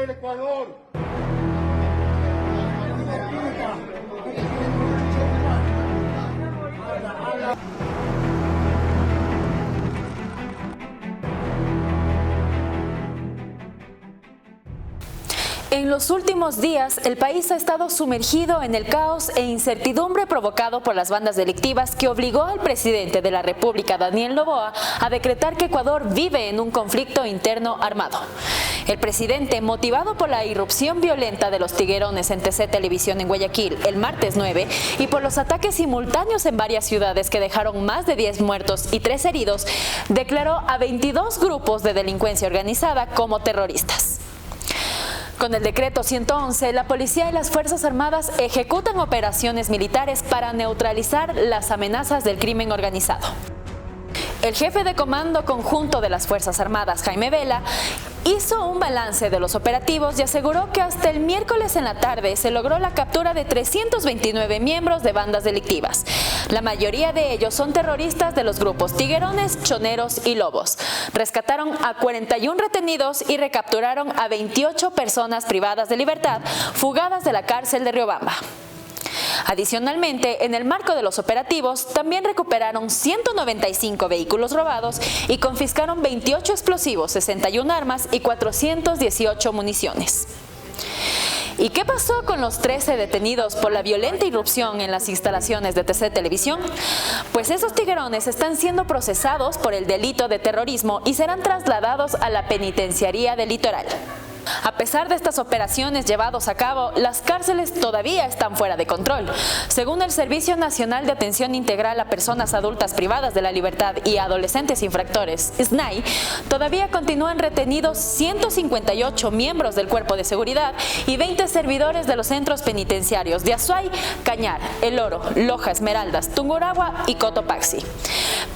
del Ecuador. En los últimos días, el país ha estado sumergido en el caos e incertidumbre provocado por las bandas delictivas que obligó al presidente de la República, Daniel Noboa, a decretar que Ecuador vive en un conflicto interno armado. El presidente, motivado por la irrupción violenta de los tiguerones en TC Televisión en Guayaquil el martes 9 y por los ataques simultáneos en varias ciudades que dejaron más de 10 muertos y 3 heridos, declaró a 22 grupos de delincuencia organizada como terroristas. Con el decreto 111, la policía y las Fuerzas Armadas ejecutan operaciones militares para neutralizar las amenazas del crimen organizado. El jefe de comando conjunto de las Fuerzas Armadas, Jaime Vela, hizo un balance de los operativos y aseguró que hasta el miércoles en la tarde se logró la captura de 329 miembros de bandas delictivas. La mayoría de ellos son terroristas de los grupos Tiguerones, Choneros y Lobos. Rescataron a 41 retenidos y recapturaron a 28 personas privadas de libertad fugadas de la cárcel de Riobamba. Adicionalmente, en el marco de los operativos, también recuperaron 195 vehículos robados y confiscaron 28 explosivos, 61 armas y 418 municiones. ¿Y qué pasó con los 13 detenidos por la violenta irrupción en las instalaciones de TC Televisión? Pues esos tiguerones están siendo procesados por el delito de terrorismo y serán trasladados a la penitenciaría del Litoral. A pesar de estas operaciones llevadas a cabo, las cárceles todavía están fuera de control. Según el Servicio Nacional de Atención Integral a Personas Adultas Privadas de la Libertad y Adolescentes Infractores, SNAI, todavía continúan retenidos 158 miembros del Cuerpo de Seguridad y 20 servidores de los centros penitenciarios de Azuay, Cañar, El Oro, Loja, Esmeraldas, Tungurahua y Cotopaxi.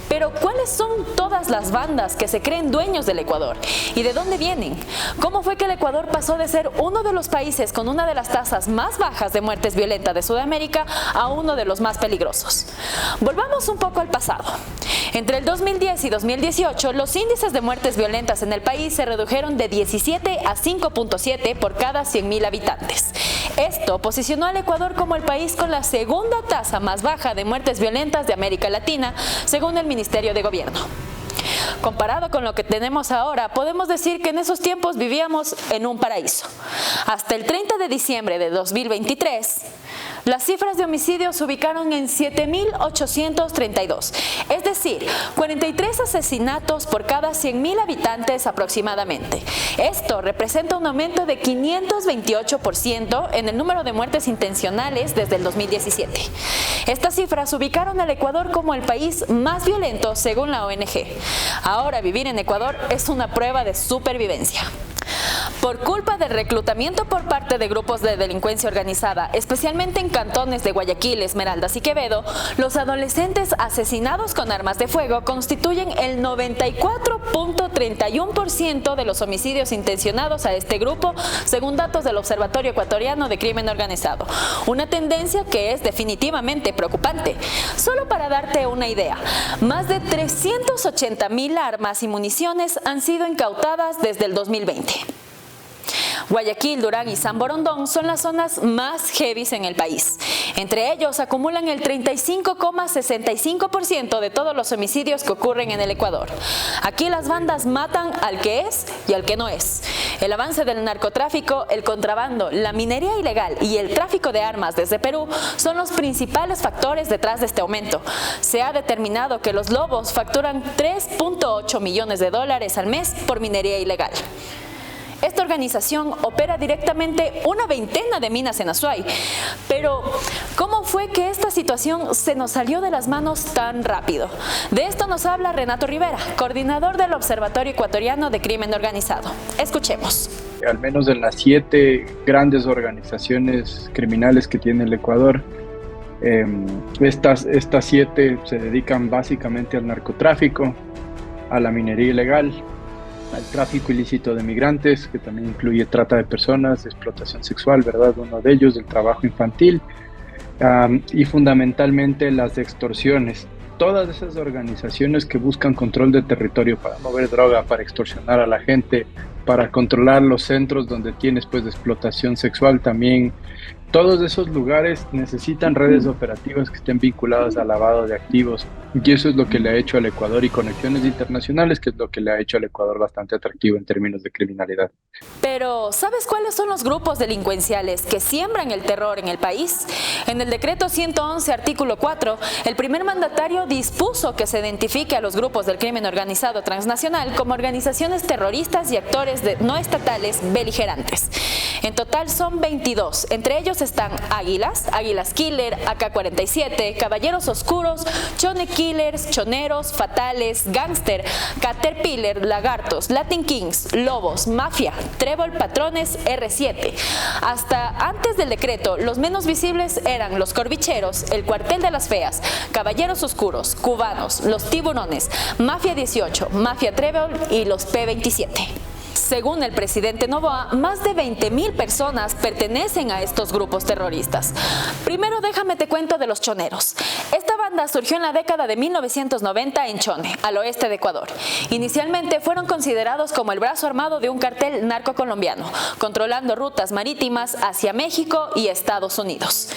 Pero ¿cuáles son todas las bandas que se creen dueños del Ecuador? ¿Y de dónde vienen? ¿Cómo fue que el Ecuador pasó de ser uno de los países con una de las tasas más bajas de muertes violentas de Sudamérica a uno de los más peligrosos? Volvamos un poco al pasado. Entre el 2010 y 2018, los índices de muertes violentas en el país se redujeron de 17 a 5.7 por cada 100.000 habitantes. Esto posicionó al Ecuador como el país con la segunda tasa más baja de muertes violentas de América Latina, según el Ministerio de Gobierno. Comparado con lo que tenemos ahora, podemos decir que en esos tiempos vivíamos en un paraíso. Hasta el 30 de diciembre de 2023, las cifras de homicidios se ubicaron en 7.832, es decir, 43 asesinatos por cada 100.000 habitantes aproximadamente. Esto representa un aumento de 528% en el número de muertes intencionales desde el 2017. Estas cifras ubicaron al Ecuador como el país más violento según la ONG. Ahora vivir en Ecuador es una prueba de supervivencia. Por culpa del reclutamiento por parte de grupos de delincuencia organizada, especialmente en cantones de Guayaquil, Esmeraldas y Quevedo, los adolescentes asesinados con armas de fuego constituyen el 94.31% de los homicidios intencionados a este grupo, según datos del Observatorio Ecuatoriano de Crimen Organizado. Una tendencia que es definitivamente preocupante. Solo para darte una idea, más de 380.000 armas y municiones han sido incautadas desde el 2020. Guayaquil, Durán y San Borondón son las zonas más heavies en el país. Entre ellos acumulan el 35,65% de todos los homicidios que ocurren en el Ecuador. Aquí las bandas matan al que es y al que no es. El avance del narcotráfico, el contrabando, la minería ilegal y el tráfico de armas desde Perú son los principales factores detrás de este aumento. Se ha determinado que los lobos facturan $3.8 millones al mes por minería ilegal. Esta organización opera directamente una veintena de minas en Azuay. Pero, ¿cómo fue que esta situación se nos salió de las manos tan rápido? De esto nos habla Renato Rivera, coordinador del Observatorio Ecuatoriano de Crimen Organizado. Escuchemos. Al menos en las 7 grandes organizaciones criminales que tiene el Ecuador, estas 7 se dedican básicamente al narcotráfico, a la minería ilegal, al tráfico ilícito de migrantes, que también incluye trata de personas, explotación sexual, ¿verdad? Uno de ellos, el trabajo infantil, y fundamentalmente las extorsiones. Todas esas organizaciones que buscan control de territorio para mover droga, para extorsionar a la gente, para controlar los centros donde tienes pues de explotación sexual también. Todos esos lugares necesitan redes operativas que estén vinculadas al lavado de activos, y eso es lo que le ha hecho al Ecuador y conexiones internacionales, que es lo que le ha hecho al Ecuador bastante atractivo en términos de criminalidad. Pero, ¿sabes cuáles son los grupos delincuenciales que siembran el terror en el país? En el decreto 111, artículo 4, el primer mandatario dispuso que se identifique a los grupos del crimen organizado transnacional como organizaciones terroristas y actores no estatales beligerantes. En total son 22, entre ellos están Águilas Killer, AK-47, Caballeros Oscuros, Chone Killers, Choneros, Fatales, Gangster, Caterpillar, Lagartos, Latin Kings, Lobos, Mafia, Trébol, Patrones, R7. Hasta antes del decreto, los menos visibles eran los Corbicheros, el Cuartel de las Feas, Caballeros Oscuros, Cubanos, los Tiburones, Mafia 18, Mafia Trébol y los P27. Según el presidente Noboa, más de 20,000 personas pertenecen a estos grupos terroristas. Primero déjame te cuento de los choneros. Esta banda surgió en la década de 1990 en Chone, al oeste de Ecuador. Inicialmente fueron considerados como el brazo armado de un cartel narcocolombiano, controlando rutas marítimas hacia México y Estados Unidos.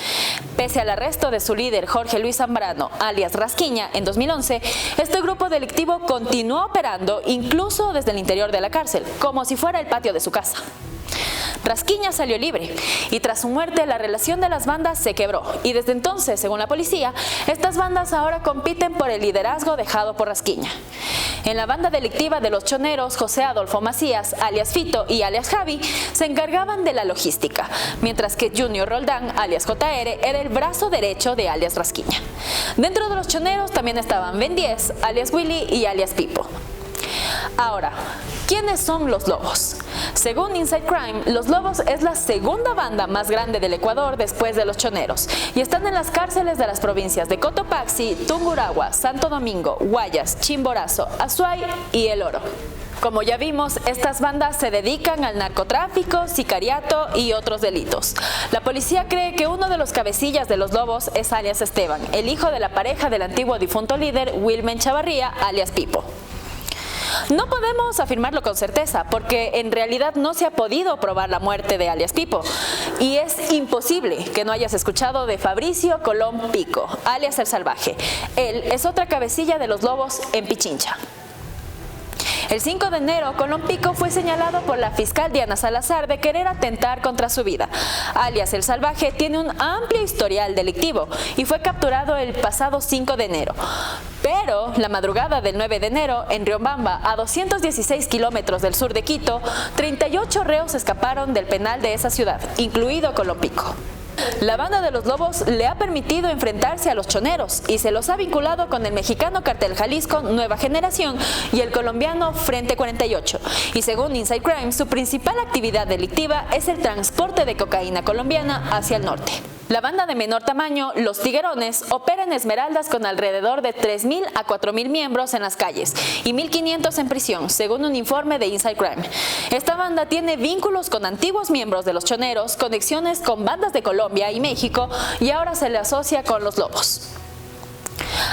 Pese al arresto de su líder Jorge Luis Zambrano, alias Rasquiña, en 2011, este grupo delictivo continuó operando incluso desde el interior de la cárcel, como si fuera el patio de su casa. Rasquiña salió libre y tras su muerte la relación de las bandas se quebró y desde entonces, según la policía, estas bandas ahora compiten por el liderazgo dejado por Rasquiña. En la banda delictiva de los choneros, José Adolfo Macías, alias Fito y alias Javi, se encargaban de la logística, mientras que Junior Roldán, alias JR, era el brazo derecho de alias Rasquiña. Dentro de los choneros también estaban Ben 10, alias Willy y alias Pipo. Ahora, ¿quiénes son los Lobos? Según Inside Crime, los Lobos es la segunda banda más grande del Ecuador después de los choneros y están en las cárceles de las provincias de Cotopaxi, Tungurahua, Santo Domingo, Guayas, Chimborazo, Azuay y El Oro. Como ya vimos, estas bandas se dedican al narcotráfico, sicariato y otros delitos. La policía cree que uno de los cabecillas de los Lobos es alias Esteban, el hijo de la pareja del antiguo difunto líder Wilmen Chavarría, alias Pipo. No podemos afirmarlo con certeza porque en realidad no se ha podido probar la muerte de alias Pipo y es imposible que no hayas escuchado de Fabricio Colón Pico, alias El Salvaje. Él es otra cabecilla de los Lobos en Pichincha. El 5 de enero, Colón Pico fue señalado por la fiscal Diana Salazar de querer atentar contra su vida. Alias El Salvaje tiene un amplio historial delictivo y fue capturado el pasado 5 de enero. Pero la madrugada del 9 de enero, en Riobamba, a 216 kilómetros del sur de Quito, 38 reos escaparon del penal de esa ciudad, incluido Colón Pico. La banda de los Lobos le ha permitido enfrentarse a los choneros y se los ha vinculado con el mexicano Cartel Jalisco Nueva Generación y el colombiano Frente 48. Y según Inside Crime, su principal actividad delictiva es el transporte de cocaína colombiana hacia el norte. La banda de menor tamaño, Los Tiguerones, opera en Esmeraldas con alrededor de 3,000 a 4,000 miembros en las calles y 1,500 en prisión, según un informe de Inside Crime. Esta banda tiene vínculos con antiguos miembros de los choneros, conexiones con bandas de Colombia y México y ahora se le asocia con los Lobos.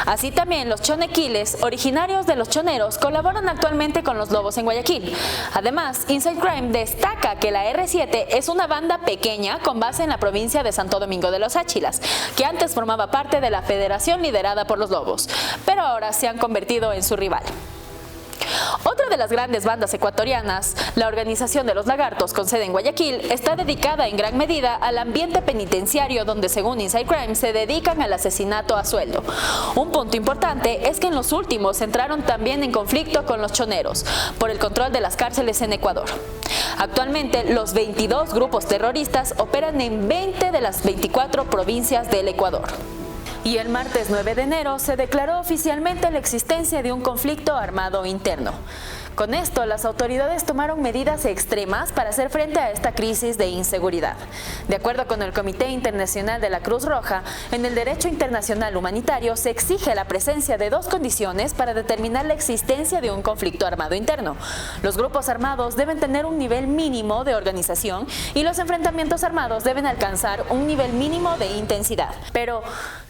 Así también los chonequiles, originarios de los choneros, colaboran actualmente con los Lobos en Guayaquil. Además, Inside Crime destaca que la R7 es una banda pequeña con base en la provincia de Santo Domingo de los Áchilas, que antes formaba parte de la federación liderada por los Lobos, pero ahora se han convertido en su rival. Otra de las grandes bandas ecuatorianas, la Organización de los Lagartos, con sede en Guayaquil, está dedicada en gran medida al ambiente penitenciario donde, según Inside Crime, se dedican al asesinato a sueldo. Un punto importante es que en los últimos entraron también en conflicto con los choneros por el control de las cárceles en Ecuador. Actualmente, los 22 grupos terroristas operan en 20 de las 24 provincias del Ecuador. Y el martes 9 de enero se declaró oficialmente la existencia de un conflicto armado interno. Con esto, las autoridades tomaron medidas extremas para hacer frente a esta crisis de inseguridad. De acuerdo con el Comité Internacional de la Cruz Roja, en el derecho internacional humanitario se exige la presencia de dos condiciones para determinar la existencia de un conflicto armado interno. Los grupos armados deben tener un nivel mínimo de organización y los enfrentamientos armados deben alcanzar un nivel mínimo de intensidad. Pero,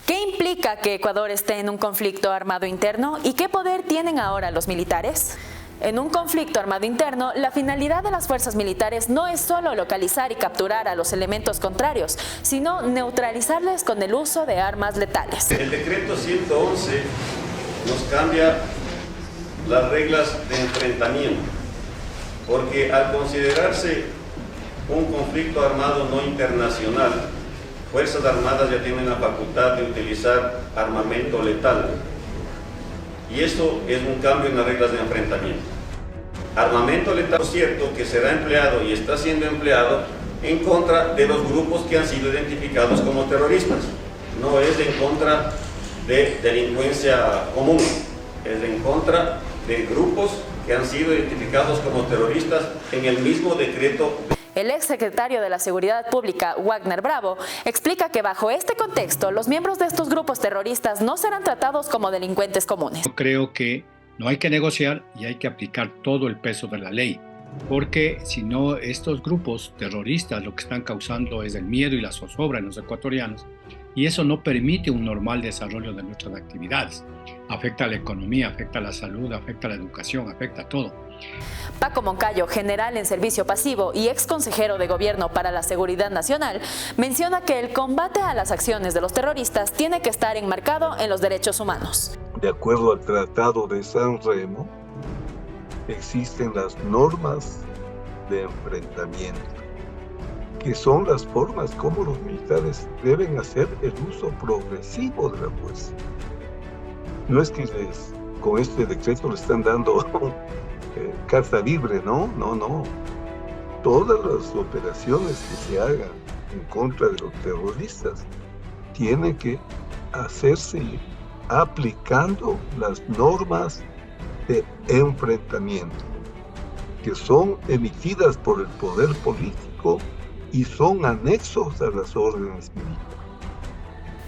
¿qué implica que Ecuador esté en un conflicto armado interno y qué poder tienen ahora los militares? En un conflicto armado interno, la finalidad de las fuerzas militares no es solo localizar y capturar a los elementos contrarios, sino neutralizarles con el uso de armas letales. El decreto 111 nos cambia las reglas de enfrentamiento, porque al considerarse un conflicto armado no internacional, Fuerzas Armadas ya tienen la facultad de utilizar armamento letal. Y eso es un cambio en las reglas de enfrentamiento. Armamento letal, por cierto, que será empleado y está siendo empleado en contra de los grupos que han sido identificados como terroristas. No es en contra de delincuencia común, es en contra de grupos que han sido identificados como terroristas en el mismo decreto. El exsecretario de la Seguridad Pública, Wagner Bravo, explica que bajo este contexto, los miembros de estos grupos terroristas no serán tratados como delincuentes comunes. Yo creo que no hay que negociar y hay que aplicar todo el peso de la ley, porque si no, estos grupos terroristas lo que están causando es el miedo y la zozobra en los ecuatorianos, y eso no permite un normal desarrollo de nuestras actividades. Afecta a la economía, afecta a la salud, afecta a la educación, afecta a todo. Paco Moncayo, general en servicio pasivo y ex consejero de Gobierno para la Seguridad Nacional, menciona que el combate a las acciones de los terroristas tiene que estar enmarcado en los derechos humanos. De acuerdo al Tratado de San Remo, existen las normas de enfrentamiento, que son las formas como los militares deben hacer el uso progresivo de la fuerza. No es que con este decreto le están dando carta libre, no. Todas las operaciones que se hagan en contra de los terroristas tienen que hacerse aplicando las normas de enfrentamiento que son emitidas por el poder político y son anexos a las órdenes militares.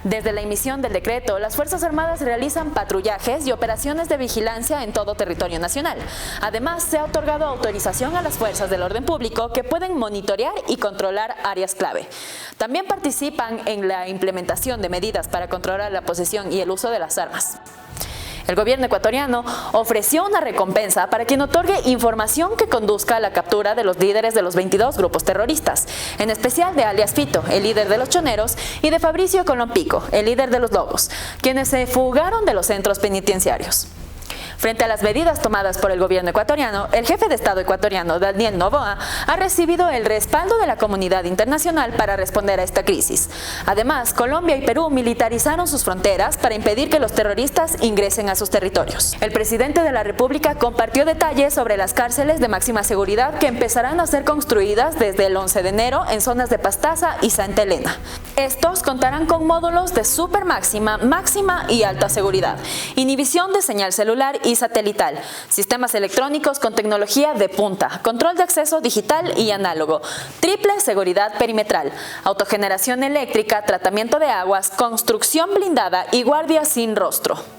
Desde la emisión del decreto, las Fuerzas Armadas realizan patrullajes y operaciones de vigilancia en todo territorio nacional. Además, se ha otorgado autorización a las fuerzas del orden público que pueden monitorear y controlar áreas clave. También participan en la implementación de medidas para controlar la posesión y el uso de las armas. El gobierno ecuatoriano ofreció una recompensa para quien otorgue información que conduzca a la captura de los líderes de los 22 grupos terroristas, en especial de alias Fito, el líder de los Choneros, y de Fabricio Colompico, el líder de los Lobos, quienes se fugaron de los centros penitenciarios. Frente a las medidas tomadas por el gobierno ecuatoriano, el jefe de Estado ecuatoriano, Daniel Noboa, ha recibido el respaldo de la comunidad internacional para responder a esta crisis. Además, Colombia y Perú militarizaron sus fronteras para impedir que los terroristas ingresen a sus territorios. El presidente de la República compartió detalles sobre las cárceles de máxima seguridad que empezarán a ser construidas desde el 11 de enero en zonas de Pastaza y Santa Elena. Estos contarán con módulos de super máxima, máxima y alta seguridad, inhibición de señal celular y satelital, sistemas electrónicos con tecnología de punta, control de acceso digital y análogo, triple seguridad perimetral, autogeneración eléctrica, tratamiento de aguas, construcción blindada y guardia sin rostro.